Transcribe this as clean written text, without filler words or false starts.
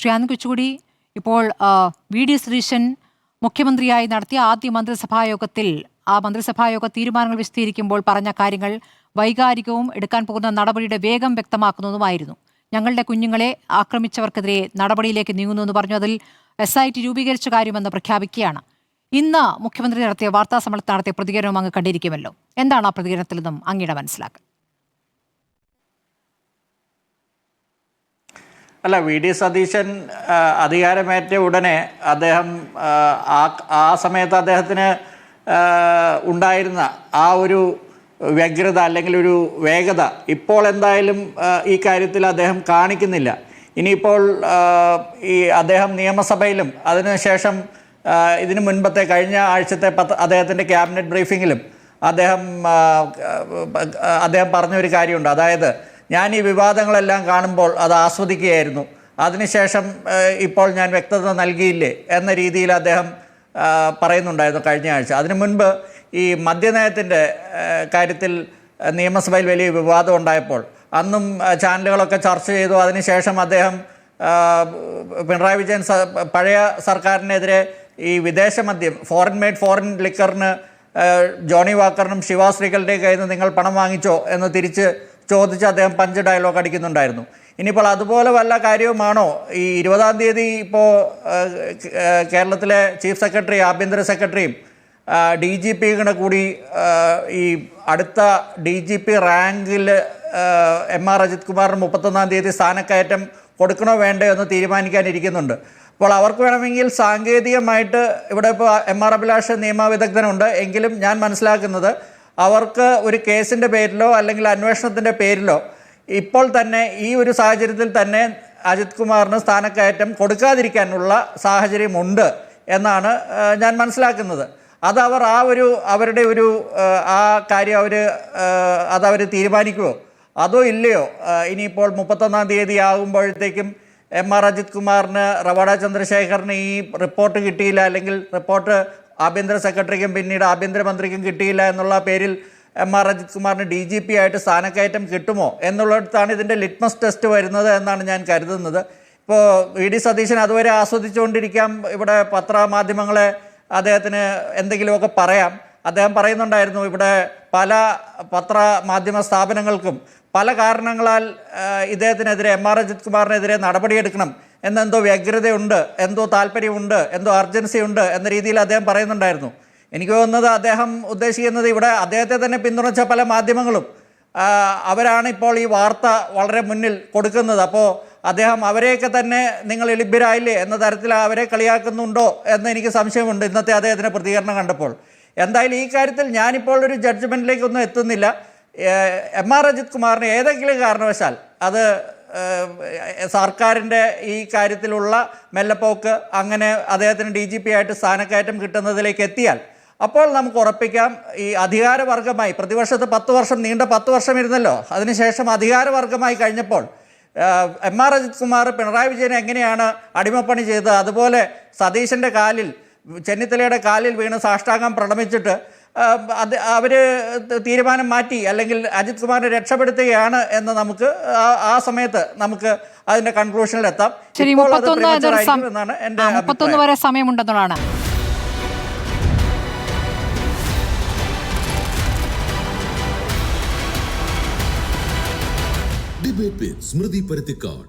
ശ്രീ ആനന്ദ് കൊച്ചുകൂടി, ഇപ്പോൾ V D Satheesan മുഖ്യമന്ത്രിയായി നടത്തിയ ആദ്യ മന്ത്രിസഭായോഗത്തിൽ ആ മന്ത്രിസഭായോഗ തീരുമാനങ്ങൾ വിശദീകരിക്കുമ്പോൾ പറഞ്ഞ കാര്യങ്ങൾ വൈകാരികവും എടുക്കാൻ പോകുന്ന നടപടിയുടെ വേഗം വ്യക്തമാക്കുന്നതുമായിരുന്നു. ഞങ്ങളുടെ കുഞ്ഞുങ്ങളെ ആക്രമിച്ചവർക്കെതിരെ നടപടിയിലേക്ക് നീങ്ങുന്നുവെന്ന് പറഞ്ഞു. അതിൽ SIT രൂപീകരിച്ച കാര്യമെന്ന് പ്രഖ്യാപിക്കുകയാണ്. ഇന്ന് മുഖ്യമന്ത്രി നടത്തിയ വാർത്താ സമ്മേളനത്തിൽ നടത്തിയ പ്രതികരണം അങ്ങ് കണ്ടിരിക്കുമല്ലോ. എന്താണ് ആ പ്രതികരണത്തിൽ നിന്നും അങ്ങയുടെ മനസ്സിലാക്കുക? അല്ല, വി ഡി സതീശൻ അധികാരമേറ്റ ഉടനെ അദ്ദേഹം ആ സമയത്ത് അദ്ദേഹത്തിന് ഉണ്ടായിരുന്ന ആ ഒരു വ്യഗ്രത അല്ലെങ്കിൽ ഒരു വേഗത ഇപ്പോൾ എന്തായാലും ഈ കാര്യത്തിൽ അദ്ദേഹം കാണിക്കുന്നില്ല. ഇനിയിപ്പോൾ ഈ അദ്ദേഹം നിയമസഭയിലും അതിനുശേഷം ഇതിനു മുൻപത്തെ കഴിഞ്ഞ ആഴ്ചത്തെ അദ്ദേഹത്തിൻ്റെ ക്യാബിനറ്റ് ബ്രീഫിങ്ങിലും അദ്ദേഹം പറഞ്ഞൊരു കാര്യമുണ്ട്. അതായത്, ഞാൻ ഈ വിവാദങ്ങളെല്ലാം കാണുമ്പോൾ അത് ആസ്വദിക്കുകയായിരുന്നു, അതിനുശേഷം ഇപ്പോൾ ഞാൻ വ്യക്തത നൽകിയില്ലേ എന്ന രീതിയിൽ അദ്ദേഹം പറയുന്നുണ്ടായിരുന്നു കഴിഞ്ഞ ആഴ്ച. അതിനു മുൻപ് ഈ മദ്യനയത്തിൻ്റെ കാര്യത്തിൽ നിയമസഭയിൽ വലിയ വിവാദം ഉണ്ടായപ്പോൾ അന്നും ചാനലുകളൊക്കെ ചർച്ച ചെയ്തു. അതിനുശേഷം അദ്ദേഹം പിണറായി വിജയൻ പഴയ സർക്കാരിനെതിരെ ഈ വിദേശ മദ്യം ഫോറിൻ ലിക്കറിന് ജോണി വാക്കറിനും ശിവ ശ്രീകളുടെ കയ്യിൽ നിന്ന് നിങ്ങൾ പണം വാങ്ങിച്ചോ എന്ന് തിരിച്ച് ചോദിച്ച് അദ്ദേഹം പഞ്ച് ഡയലോഗ് അടിക്കുന്നുണ്ടായിരുന്നു. ഇനിയിപ്പോൾ അതുപോലെ വല്ല കാര്യവുമാണോ ഈ 20-ാം തീയതി ഇപ്പോൾ കേരളത്തിലെ ചീഫ് സെക്രട്ടറി, ആഭ്യന്തര സെക്രട്ടറിയും DGP കൂടി ഈ അടുത്ത DGP റാങ്കിൽ MR അജിത് കുമാറിന് 31-ാം തീയതി സ്ഥാനക്കയറ്റം കൊടുക്കണോ വേണ്ടയോ എന്ന് തീരുമാനിക്കാനിരിക്കുന്നുണ്ട്. അപ്പോൾ അവർക്ക് വേണമെങ്കിൽ സാങ്കേതികമായിട്ട് ഇവിടെ ഇപ്പോൾ MR അഭിലാഷ് നിയമവിദഗ്ധനുണ്ട്. എങ്കിലും ഞാൻ മനസ്സിലാക്കുന്നത് അവർക്ക് ഒരു കേസിൻ്റെ പേരിലോ അല്ലെങ്കിൽ അന്വേഷണത്തിൻ്റെ പേരിലോ ഇപ്പോൾ തന്നെ ഈ ഒരു സാഹചര്യത്തിൽ തന്നെ അജിത് കുമാറിന് സ്ഥാനക്കയറ്റം കൊടുക്കാതിരിക്കാനുള്ള സാഹചര്യമുണ്ട് എന്നാണ് ഞാൻ മനസ്സിലാക്കുന്നത്. അതവർ അവരുടെ ഒരു ആ കാര്യം അതവർ തീരുമാനിക്കുമോ അതോ ഇല്ലയോ? ഇനിയിപ്പോൾ 31-ാം തീയതി ആകുമ്പോഴത്തേക്കും MR അജിത് കുമാറിന്, റവാഡ ചന്ദ്രശേഖറിന് ഈ റിപ്പോർട്ട് കിട്ടിയില്ല, അല്ലെങ്കിൽ റിപ്പോർട്ട് ആഭ്യന്തര സെക്രട്ടറിക്കും പിന്നീട് ആഭ്യന്തരമന്ത്രിക്കും കിട്ടിയില്ല എന്നുള്ള പേരിൽ MR അജിത് കുമാറിന് DGP ആയിട്ട് സ്ഥാനക്കയറ്റം കിട്ടുമോ എന്നുള്ളിടത്താണ് ഇതിൻ്റെ ലിറ്റ്മസ് ടെസ്റ്റ് വരുന്നത് എന്നാണ് ഞാൻ കരുതുന്നത്. ഇപ്പോൾ വി ഡി സതീശൻ അതുവരെ ആസ്വദിച്ചുകൊണ്ടിരിക്കാം, ഇവിടെ പത്രമാധ്യമങ്ങളെ അദ്ദേഹത്തിന് എന്തെങ്കിലുമൊക്കെ പറയാം. അദ്ദേഹം പറയുന്നുണ്ടായിരുന്നു, ഇവിടെ പല പത്രമാധ്യമ സ്ഥാപനങ്ങൾക്കും പല കാരണങ്ങളാൽ ഇദ്ദേഹത്തിനെതിരെ, MR അജിത് കുമാറിനെതിരെ നടപടിയെടുക്കണം എന്നെന്തോ വ്യഗ്രതയുണ്ട്, എന്തോ താല്പര്യമുണ്ട്, എന്തോ അർജൻസി ഉണ്ട് എന്ന രീതിയിൽ അദ്ദേഹം പറയുന്നുണ്ടായിരുന്നു. എനിക്ക് തോന്നുന്നത് അദ്ദേഹം ഉദ്ദേശിക്കുന്നത് ഇവിടെ അദ്ദേഹത്തെ തന്നെ പിന്തുണച്ച പല മാധ്യമങ്ങളും അവരാണ് ഇപ്പോൾ ഈ വാർത്ത വളരെ മുന്നിൽ കൊടുക്കുന്നത്. അപ്പോൾ അദ്ദേഹം അവരെയൊക്കെ തന്നെ നിങ്ങൾ ലഭ്യരായില്ലേ എന്ന തരത്തിൽ അവരെ കളിയാക്കുന്നുണ്ടോ എന്ന് എനിക്ക് സംശയമുണ്ട് ഇന്നത്തെ അദ്ദേഹത്തിൻ്റെ പ്രതികരണം കണ്ടപ്പോൾ. എന്തായാലും ഈ കാര്യത്തിൽ ഞാനിപ്പോൾ ഒരു ജഡ്ജ്മെൻറ്റിലേക്കൊന്നും എത്തുന്നില്ല. MR അജിത് കുമാറിന് ഏതെങ്കിലും കാരണവശാൽ അത് സർക്കാരിൻ്റെ ഈ കാര്യത്തിലുള്ള മെല്ലപ്പോക്ക് അങ്ങനെ അദ്ദേഹത്തിന് DGP ആയിട്ട് സ്ഥാനക്കയറ്റം കിട്ടുന്നതിലേക്ക് എത്തിയാൽ അപ്പോൾ നമുക്ക് ഉറപ്പിക്കാം, ഈ അധികാരവർഗമായി പ്രതിവർഷത്ത് 10 വർഷം നീണ്ട 10 വർഷം ഇരുന്നല്ലോ, അതിനുശേഷം അധികാരവർഗമായി കഴിഞ്ഞപ്പോൾ MR അജിത് കുമാർ പിണറായി വിജയനെ എങ്ങനെയാണ് അടിമപ്പണി ചെയ്തത്, അതുപോലെ സതീശൻ്റെ കാലിൽ, ചെന്നിത്തലയുടെ കാലിൽ വീണ് സാഷ്ടാംഗം പ്രണമിച്ചിട്ട് അവർ തീരുമാനം മാറ്റി അല്ലെങ്കിൽ അജിത് കുമാറിനെ രക്ഷപ്പെടുത്തുകയാണ് എന്ന് നമുക്ക് ആ സമയത്ത് നമുക്ക് അതിന്റെ കൺക്ലൂഷനിലെത്താം. 31 വരെ സമയമുണ്ടെന്നുള്ളതാണ്. ഡിബേറ്റ് വിത്ത് സ്മൃതി പരുത്തിക്കാട്.